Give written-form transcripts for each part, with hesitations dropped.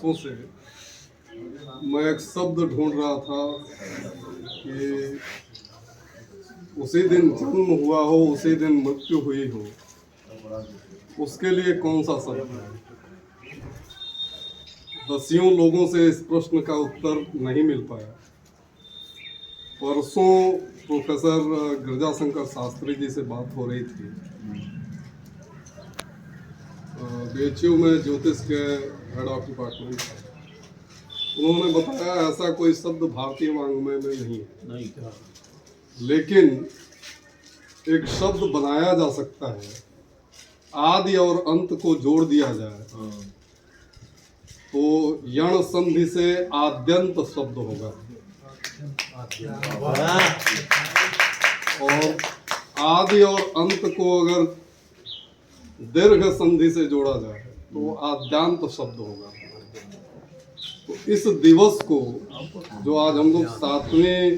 वर्षों से मैं एक शब्द ढूंढ रहा था कि उसी दिन जन्म हुआ हो, उसी दिन मृत्यु हुई हो, उसके लिए कौन सा शब्द है। दसियों लोगों से इस प्रश्न का उत्तर नहीं मिल पाया। परसों प्रोफेसर गिरजाशंकर शास्त्री जी से बात हो रही थी, बीएचयू में ज्योतिष के हेड ऑफ डिपार्टमेंट। उन्होंने बताया ऐसा कोई शब्द भारतीय वांग्मय में नहीं है, लेकिन एक शब्द बनाया जा सकता है। आदि और अंत को जोड़ दिया जाए तो यण संधि से आद्यंत शब्द होगा, और आदि और अंत को अगर दीर्घ संधि से जोड़ा जाए तो आद्यांत शब्द होगा। तो इस दिवस को, जो आज हम लोग 7वीं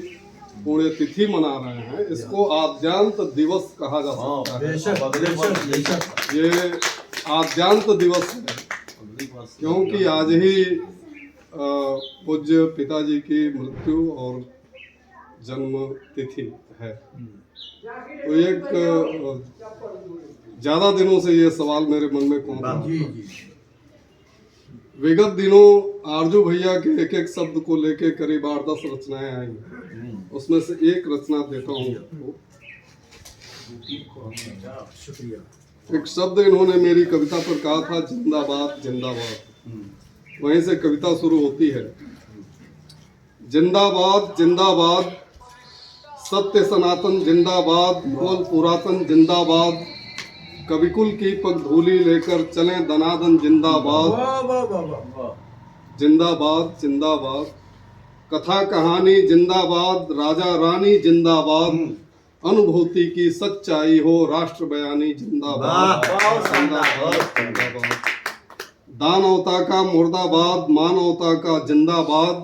पुण्यतिथि मना रहे हैं, इसको आद्यांत दिवस कहा जा सकता है। ये आद्यांत दिवस है क्योंकि आज ही पूज्य पिताजी की मृत्यु और जन्म तिथि है। तो एक ज्यादा दिनों से ये सवाल मेरे मन में कौन था। विगत दिनों आरजू भैया के एक एक शब्द को लेके करीब 8-10 रचनाएं आई। उसमें से एक रचना देता हूँ। एक शब्द इन्होंने मेरी कविता पर कहा था, जिंदाबाद जिंदाबाद। वहीं से कविता शुरू होती है। जिंदाबाद जिंदाबाद, सत्य सनातन जिंदाबाद, मूल पुरातन जिंदाबाद, कविकुल की पगधूली लेकर चले दनादन जिंदाबाद। जिंदाबाद जिंदाबाद, कथा कहानी जिंदाबाद, राजा रानी जिंदाबाद, अनुभूति की सच्चाई हो राष्ट्र बयानी जिंदाबाद। जिंदाबाद, दानवता का मुर्दाबाद, मानवता का जिंदाबाद,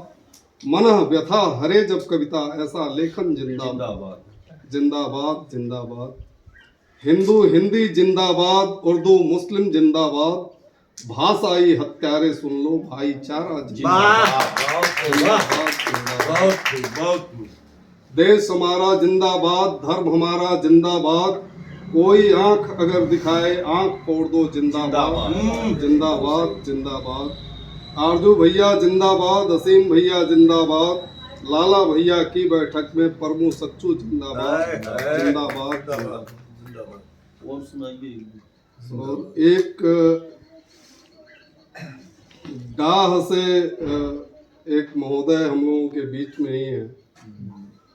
मनः व्यथा हरे जब कविता ऐसा लेखन जिंदाबाद। जिंदाबाद जिंदाबाद, हिंदू हिंदी जिंदाबाद, उर्दू मुस्लिम जिंदाबाद, भाषाई हत्यारे सुन लो भाईचारा जिंदाबाद। देश हमारा जिंदाबाद, धर्म हमारा जिंदाबाद, कोई आंख अगर दिखाए आंख फोड़ दो जिंदाबाद। जिंदाबाद जिंदाबाद, आरजू भैया जिंदाबाद, असीम भैया जिंदाबाद, लाला भैया की बैठक में परमू सच्चू जिंदाबाद। जिंदाबाद। और एक डाह से एक महोदय हम लोगों के बीच में ही है,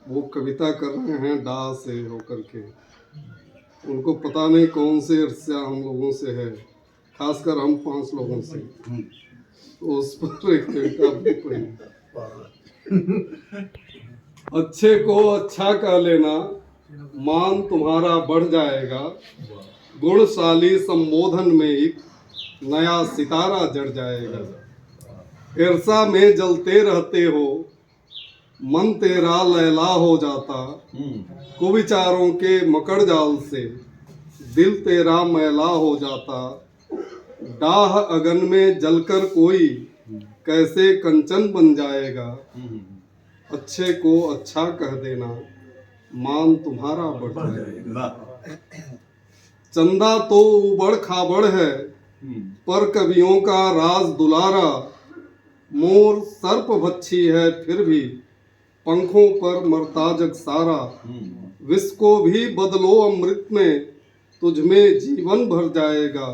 वो कविता कर रहे हैं डाह से होकर के। उनको पता नहीं कौन से ईर्ष्या हम लोगों से है, खासकर हम 5 लोगों से। तो उस पर एक कविता पढ़ी। अच्छे को अच्छा कह लेना, मान तुम्हारा बढ़ जाएगा, गुणशाली संबोधन में एक नया सितारा जड़ जाएगा। ईर्षा में जलते रहते हो, मन तेरा लैला हो जाता, कुविचारों के मकड़ जाल से दिल तेरा मैला हो जाता। डाह अगन में जलकर कोई कैसे कंचन बन जाएगा, अच्छे को अच्छा कह देना, मान तुम्हारा बढ़ जाएगा। चंदा तो उबड़ खाबड़ है, पर कवियों का राज दुलारा, मोर सर्प भक्षी है फिर भी पंखों पर मरता जग सारा। विष को भी बदलो अमृत में, तुझ में जीवन भर जाएगा,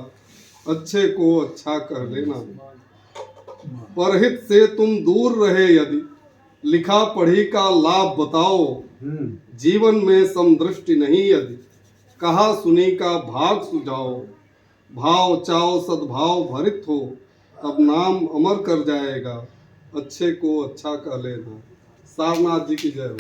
अच्छे को अच्छा कह लेना। परहित से तुम दूर रहे यदि, लिखा पढ़ी का लाभ बताओ, जीवन में समदृष्टि नहीं यदि, कहा सुनी का भाग सुझाओ। भाव चाओ सद्भाव भरित हो, तब नाम अमर कर जाएगा, अच्छे को अच्छा कह लेना। सारनाथ जी की जय हो।